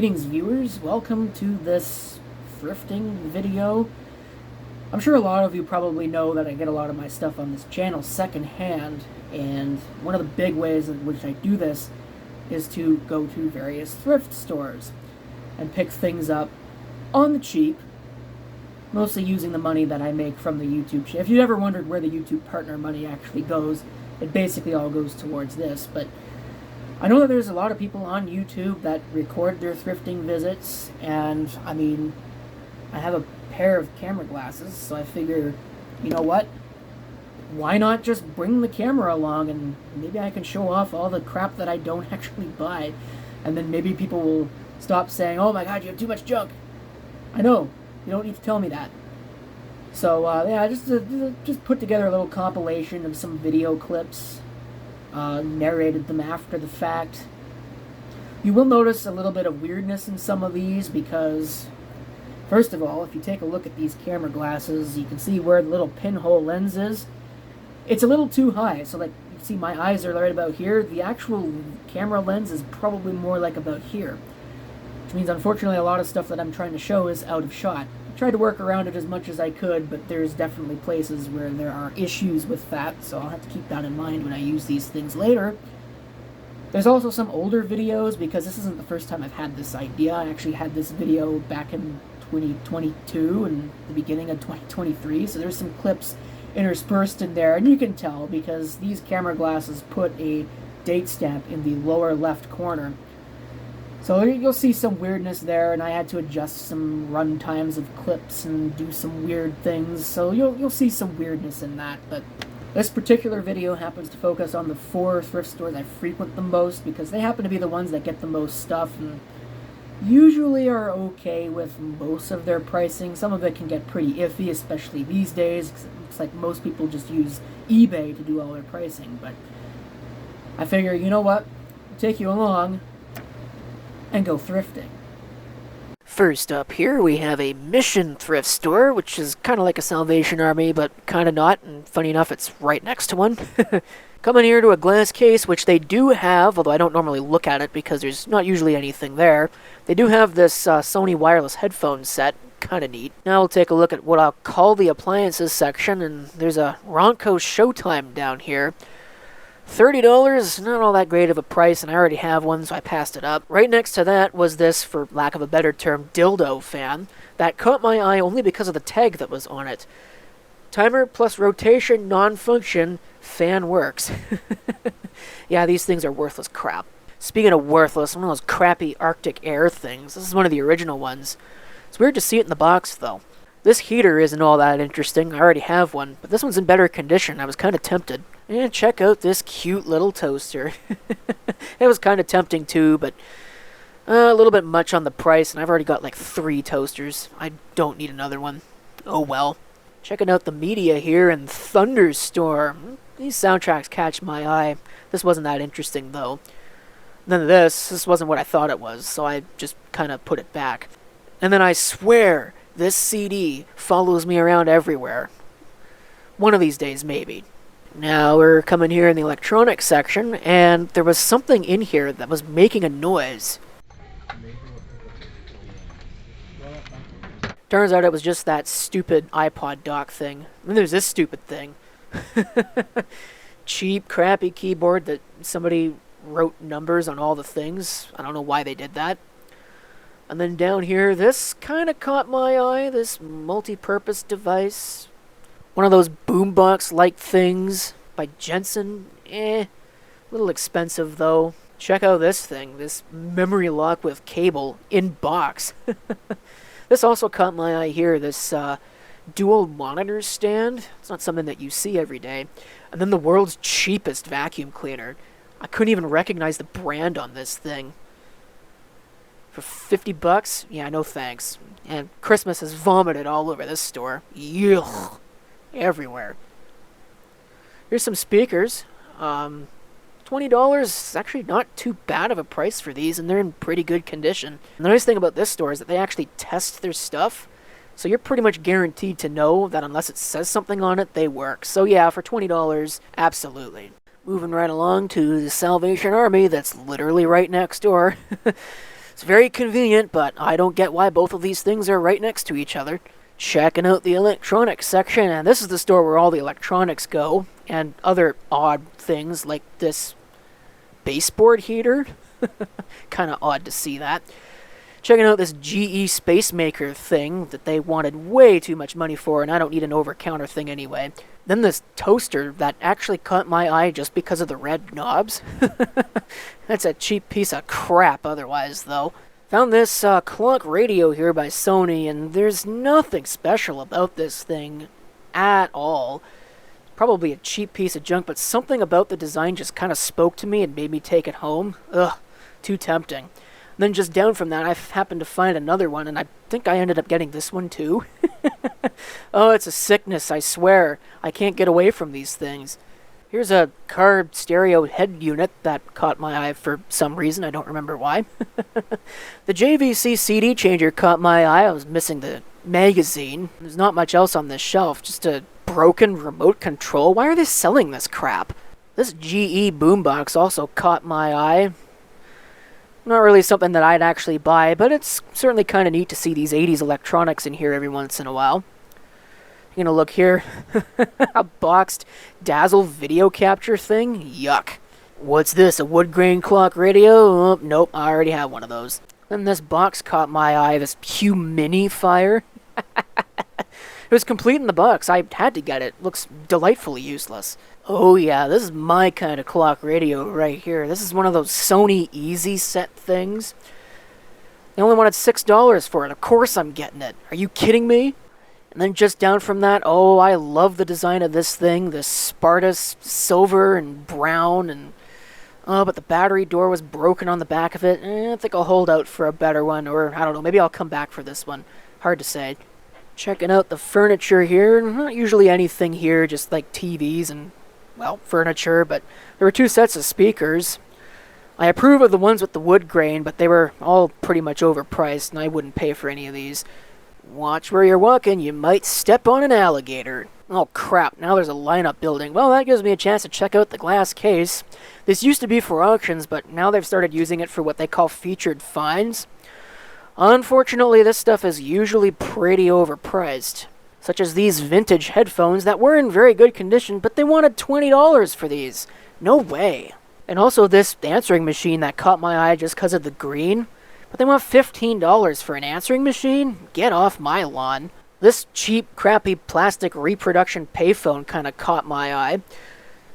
Greetings viewers, welcome to this thrifting video. I'm sure a lot of you probably know that I get a lot of my stuff on this channel secondhand, and one of the big ways in which I do this is to go to various thrift stores and pick things up on the cheap, mostly using the money that I make from the YouTube channel. If you ever wondered where the YouTube partner money actually goes, it basically all goes towards this, but I know that there's a lot of people on YouTube that record their thrifting visits, and I mean, I have a pair of camera glasses, so I figure, you know what? Why not just bring the camera along and maybe I can show off all the crap that I don't actually buy, and then maybe people will stop saying, oh my god, you have too much junk. I know, you don't need to tell me that. So, yeah, I just put together a little compilation of some video clips. Narrated them after the fact. You will notice a little bit of weirdness in some of these because, first of all, if you take a look at these camera glasses, you can see where the little pinhole lens is. It's a little too high, so like you see my eyes are right about here. The actual camera lens is probably more like about here, which means unfortunately a lot of stuff that I'm trying to show is out of shot. Tried to work around it as much as I could, but there's definitely places where there are issues with that, so I'll have to keep that in mind when I use these things later. There's also some older videos, because this isn't the first time I've had this idea. I actually had this video back in 2022 and the beginning of 2023, so there's some clips interspersed in there, and you can tell because these camera glasses put a date stamp in the lower left corner. So you'll see some weirdness there, and I had to adjust some run times of clips and do some weird things, so you'll see some weirdness in that. But this particular video happens to focus on the 4 thrift stores I frequent the most, because they happen to be the ones that get the most stuff, and usually are okay with most of their pricing. Some of it can get pretty iffy, especially these days, because it looks like most people just use eBay to do all their pricing. But I figure, you know what, I'll take you along and go thrifting. First up here we have a Mission thrift store, which is kind of like a Salvation Army, but kind of not, and funny enough it's right next to one. Coming here to a glass case, which they do have, although I don't normally look at it because there's not usually anything there. They do have this Sony wireless headphone set, kind of neat. Now we'll take a look at what I'll call the appliances section, and there's a Ronco Showtime down here. $30, not all that great of a price, and I already have one, so I passed it up. Right next to that was this, for lack of a better term, dildo fan. That caught my eye only because of the tag that was on it. Timer plus rotation, non-function, fan works. Yeah, these things are worthless crap. Speaking of worthless, one of those crappy Arctic Air things. This is one of the original ones. It's weird to see it in the box, though. This heater isn't all that interesting. I already have one, but this one's in better condition. I was kind of tempted. And check out this cute little toaster. It was kind of tempting too, but a little bit much on the price, and I've already got like 3 toasters. I don't need another one. Oh well. Checking out the media here in Thunderstorm. These soundtracks catch my eye. This wasn't that interesting though. Then this wasn't what I thought it was, so I just kind of put it back. And then I swear, this CD follows me around everywhere. One of these days, maybe. Now we're coming here in the electronics section, and there was something in here that was making a noise. Turns out it was just that stupid iPod dock thing. And then there's this stupid thing. Cheap, crappy keyboard that somebody wrote numbers on all the things. I don't know why they did that. And then down here, this kind of caught my eye, this multi-purpose device. One of those boombox-like things by Jensen. A little expensive, though. Check out this thing, this memory lock with cable in box. This also caught my eye here, this dual monitor stand. It's not something that you see every day. And then the world's cheapest vacuum cleaner. I couldn't even recognize the brand on this thing. For $50? Yeah, no thanks. And Christmas has vomited all over this store. Yuck. Everywhere. Here's some speakers. $20 is actually not too bad of a price for these, and they're in pretty good condition. And the nice thing about this store is that they actually test their stuff, so you're pretty much guaranteed to know that unless it says something on it, they work. So yeah, for $20, absolutely. Moving right along to the Salvation Army that's literally right next door. It's very convenient, but I don't get why both of these things are right next to each other. Checking out the electronics section, and this is the store where all the electronics go, and other odd things like this baseboard heater. Kind of odd to see that. Checking out this GE Space Maker thing that they wanted way too much money for, and I don't need an over-counter thing anyway. Then this toaster that actually caught my eye just because of the red knobs. That's a cheap piece of crap otherwise, though. Found this clock radio here by Sony, and there's nothing special about this thing at all. Probably a cheap piece of junk, but something about the design just kind of spoke to me and made me take it home. Ugh, too tempting. And then just down from that, I happened to find another one, and I think I ended up getting this one too. Oh, it's a sickness, I swear. I can't get away from these things. Here's a car stereo head unit that caught my eye for some reason. I don't remember why. The JVC CD changer caught my eye. I was missing the magazine. There's not much else on this shelf. Just a broken remote control. Why are they selling this crap? This GE boombox also caught my eye. Not really something that I'd actually buy, but it's certainly kind of neat to see these 80s electronics in here every once in a while. You gonna look here? A boxed Dazzle video capture thing? Yuck. What's this, a wood grain clock radio? Oh, nope, I already have one of those. Then this box caught my eye, this humidifier. It was complete in the box. I had to get it. Looks delightfully useless. Oh yeah, this is my kind of clock radio right here. This is one of those Sony Easy Set things. They only wanted $6 for it. Of course I'm getting it. Are you kidding me? And then just down from that, oh, I love the design of this thing. This Spartus silver and brown, and oh, but the battery door was broken on the back of it. I think I'll hold out for a better one, or I don't know, maybe I'll come back for this one. Hard to say. Checking out the furniture here. Not usually anything here, just like TVs and, well, furniture, but there were 2 sets of speakers. I approve of the ones with the wood grain, but they were all pretty much overpriced, and I wouldn't pay for any of these. Watch where you're walking, you might step on an alligator. Oh crap, now there's a lineup building. Well, that gives me a chance to check out the glass case. This used to be for auctions, but now they've started using it for what they call featured finds. Unfortunately, this stuff is usually pretty overpriced. Such as these vintage headphones that were in very good condition, but they wanted $20 for these. No way. And also this answering machine that caught my eye just because of the green. But they want $15 for an answering machine? Get off my lawn. This cheap, crappy plastic reproduction payphone kind of caught my eye.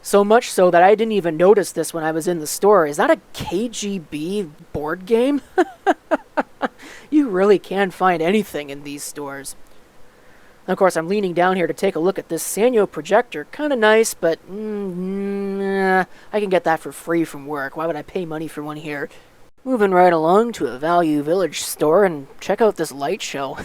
So much so that I didn't even notice this when I was in the store. Is that a KGB board game? You really can find anything in these stores. And of course, I'm leaning down here to take a look at this Sanyo projector. Kind of nice, but I can get that for free from work. Why would I pay money for one here? Moving right along to a Value Village store and check out this light show.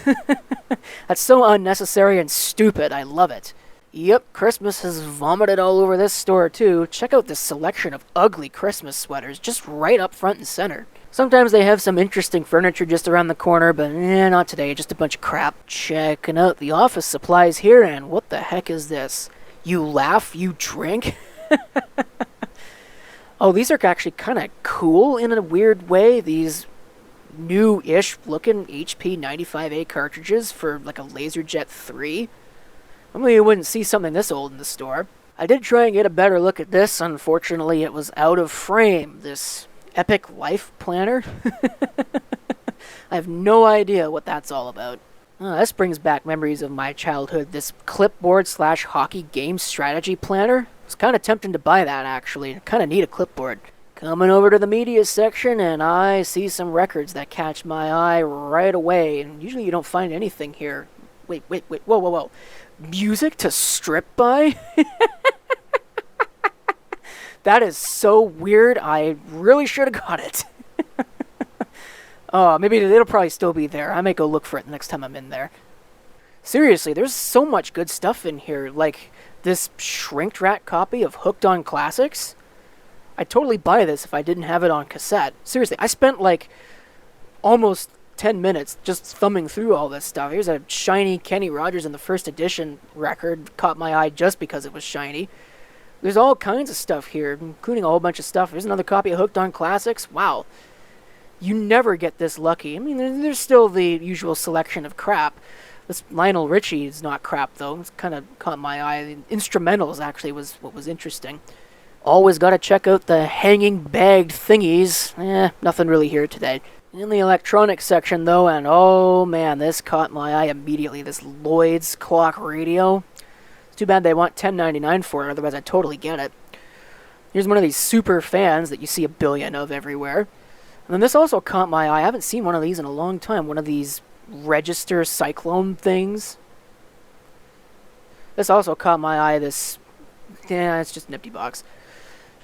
That's so unnecessary and stupid, I love it. Yep, Christmas has vomited all over this store too. Check out this selection of ugly Christmas sweaters, just right up front and center. Sometimes they have some interesting furniture just around the corner, but not today, just a bunch of crap. Checking out the office supplies here, and what the heck is this? You laugh, you drink? Oh, these are actually kind of cool in a weird way. These new-ish looking HP 95A cartridges for like a LaserJet 3. Normally you wouldn't see something this old in the store. I did try and get a better look at this. Unfortunately, it was out of frame. This Epic Life Planner. I have no idea what that's all about. This brings back memories of my childhood. This clipboard/hockey game strategy planner. I was kind of tempted to buy that, actually. I kind of need a clipboard. Coming over to the media section, and I see some records that catch my eye right away. And usually you don't find anything here. Wait. Whoa. Music to strip by? That is so weird. I really should have got it. Oh, maybe it'll probably still be there. I may go look for it the next time I'm in there. Seriously, there's so much good stuff in here. Like this shrink-wrap copy of Hooked on Classics. I'd totally buy this if I didn't have it on cassette. Seriously, I spent like almost 10 minutes just thumbing through all this stuff. Here's a shiny Kenny Rogers in the first edition record. Caught my eye just because it was shiny. There's all kinds of stuff here, including a whole bunch of stuff. Here's another copy of Hooked on Classics. Wow. You never get this lucky. I mean, there's still the usual selection of crap. This Lionel Richie is not crap, though. It's kind of caught my eye. The instrumentals, actually, was what was interesting. Always got to check out the hanging bagged thingies. Nothing really here today. In the electronics section, though, and oh man, this caught my eye immediately. This Lloyd's clock radio. It's too bad they want $10.99 for it, otherwise I'd totally get it. Here's one of these super fans that you see a billion of everywhere. And then this also caught my eye. I haven't seen one of these in a long time. One of these register cyclone things. This also caught my eye. It's just an empty box.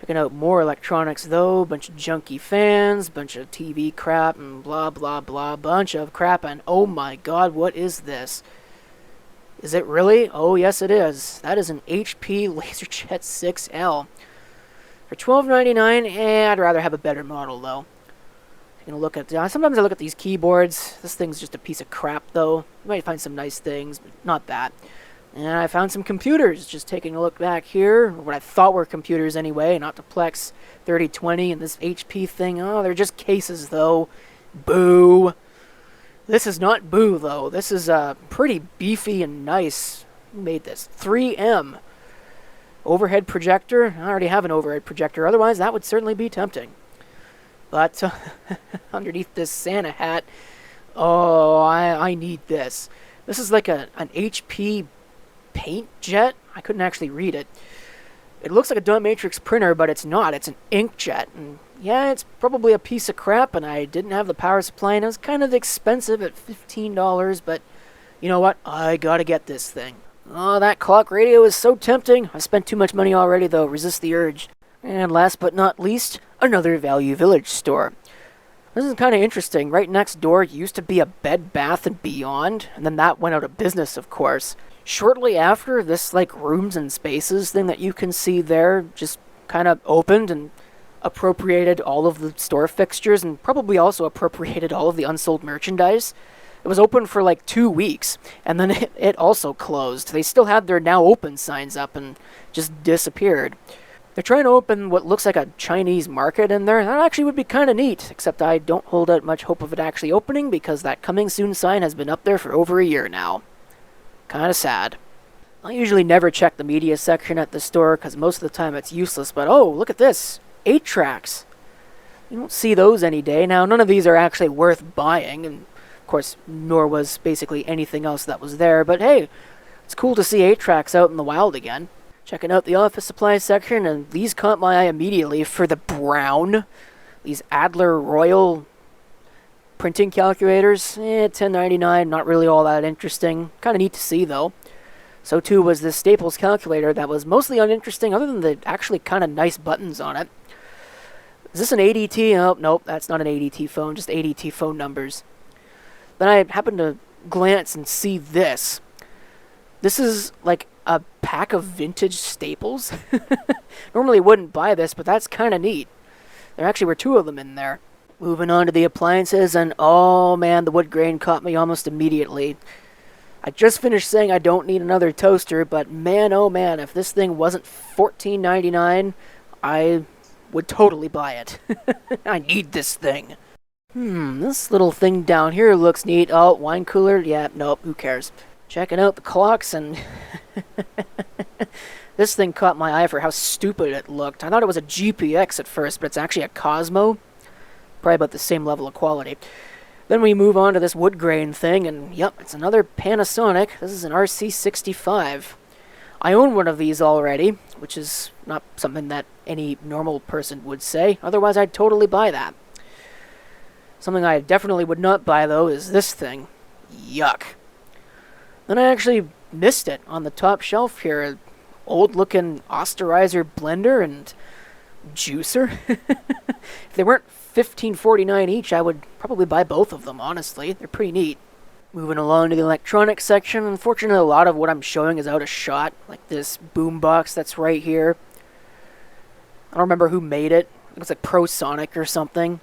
Checking out more electronics though. Bunch of junky fans, bunch of TV crap, and blah blah blah. Bunch of crap, and oh my god, what is this? Is it really? Oh yes it is. That is an HP LaserJet 6L. For $12.99, I'd rather have a better model though. Look at sometimes I look at these keyboards. This thing's just a piece of crap though. You might find some nice things, but not that. And I found some computers, just taking a look back here, what I thought were computers anyway, not the Plex 3020 and this HP thing. Oh, they're just cases though. Boo. This is not boo though. This is pretty beefy and nice. Who made this? 3M. Overhead projector. I already have an overhead projector, otherwise that would certainly be tempting. But underneath this Santa hat, oh, I need this. This is like an HP paint jet. I couldn't actually read it. It looks like a dot matrix printer, but it's not. It's an inkjet. And yeah, it's probably a piece of crap, and I didn't have the power supply, and it was kind of expensive at $15, but you know what? I gotta get this thing. Oh, that clock radio is so tempting. I spent too much money already, though. Resist the urge. And last but not least, another Value Village store. This is kind of interesting. Right next door used to be a Bed Bath & Beyond, and then that went out of business, of course. Shortly after, this like rooms and spaces thing that you can see there just kind of opened and appropriated all of the store fixtures and probably also appropriated all of the unsold merchandise. It was open for like 2 weeks, and then it also closed. They still had their now open signs up and just disappeared. They're trying to open what looks like a Chinese market in there. That actually would be kind of neat, except I don't hold out much hope of it actually opening because that coming soon sign has been up there for over a year now. Kind of sad. I usually never check the media section at the store because most of the time it's useless, but oh, look at this. 8-tracks. You don't see those any day. Now, none of these are actually worth buying, and of course, nor was basically anything else that was there, but hey, it's cool to see 8-tracks out in the wild again. Checking out the office supplies section, and these caught my eye immediately for the brown. These Adler Royal printing calculators. $10.99, not really all that interesting. Kind of neat to see, though. So, too, was this Staples calculator that was mostly uninteresting, other than the actually kind of nice buttons on it. Is this an ADT? Oh, nope, that's not an ADT phone, just ADT phone numbers. Then I happened to glance and see this. This is like a pack of vintage Staples. Normally wouldn't buy this, but that's kind of neat. There actually were 2 of them in there. Moving on to the appliances, and oh man, the wood grain caught me almost immediately. I just finished saying I don't need another toaster, but man, oh man, if this thing wasn't $14.99, I would totally buy it. I need this thing. This little thing down here looks neat. Oh, wine cooler? Yeah, nope, who cares? Checking out the clocks, and this thing caught my eye for how stupid it looked. I thought it was a GPX at first, but it's actually a Cosmo. Probably about the same level of quality. Then we move on to this wood grain thing, and yep, it's another Panasonic. This is an RC65. I own one of these already, which is not something that any normal person would say. Otherwise, I'd totally buy that. Something I definitely would not buy, though, is this thing. Yuck. Then I actually missed it on the top shelf here. An old-looking Osterizer blender and juicer. If they weren't $15.49 each, I would probably buy both of them, honestly. They're pretty neat. Moving along to the electronics section. Unfortunately, a lot of what I'm showing is out of shot. Like this boombox that's right here. I don't remember who made it. It looks like ProSonic or something.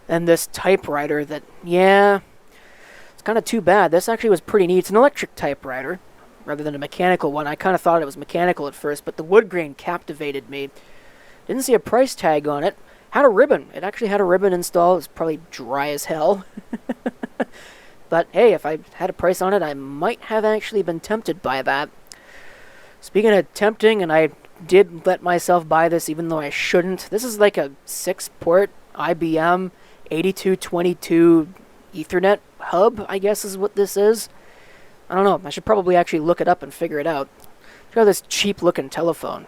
And this typewriter that, yeah, it's kind of too bad. This actually was pretty neat. It's an electric typewriter rather than a mechanical one. I kind of thought it was mechanical at first, but the wood grain captivated me. Didn't see a price tag on it. had a ribbon. It actually had a ribbon installed. It's probably dry as hell. But hey, if I had a price on it, I might have actually been tempted by that. Speaking of tempting, and I did let myself buy this even though I shouldn't. This is like a 6-port IBM 8222 Ethernet hub, I guess is what this is. I don't know. I should probably actually look it up and figure it out. Look at this cheap-looking telephone.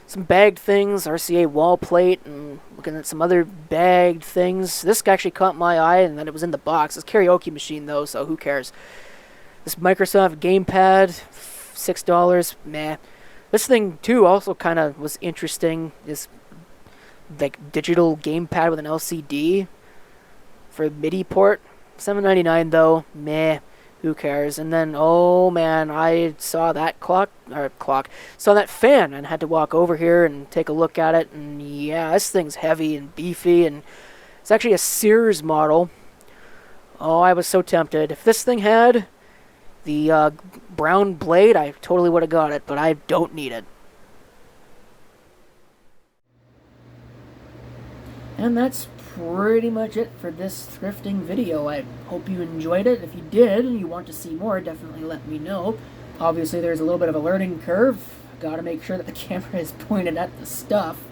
Some bagged things, RCA wall plate, and looking at some other bagged things. This actually caught my eye, and then it was in the box. It's a karaoke machine, though, so who cares? This Microsoft gamepad, $6, meh. This thing, too, also kind of was interesting. This, like, digital gamepad with an LCD for a MIDI port. $7.99, though, meh. Who cares? And then, oh man, I saw that saw that fan and had to walk over here and take a look at it. And yeah, this thing's heavy and beefy, and it's actually a Sears model. Oh, I was so tempted. If this thing had the brown blade, I totally would have got it, but I don't need it. And that's pretty much it for this thrifting video. I hope you enjoyed it. If you did and you want to see more, definitely let me know. Obviously, there's a little bit of a learning curve. Gotta make sure that the camera is pointed at the stuff.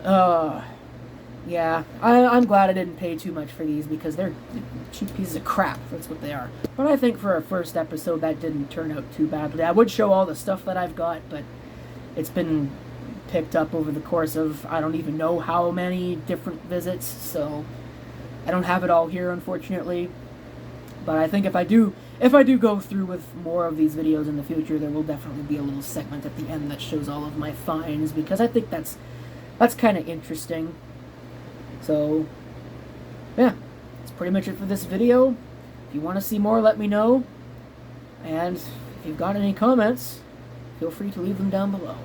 Yeah, I'm glad I didn't pay too much for these because they're cheap pieces of crap. That's what they are. But I think for our first episode, that didn't turn out too badly. I would show all the stuff that I've got, but it's been picked up over the course of I don't even know how many different visits, so I don't have it all here, unfortunately. But I think if I do go through with more of these videos in the future, there will definitely be a little segment at the end that shows all of my finds, because I think that's kind of interesting. So yeah, that's pretty much it for this video. If you want to see more, let me know, and if you've got any comments, feel free to leave them down below.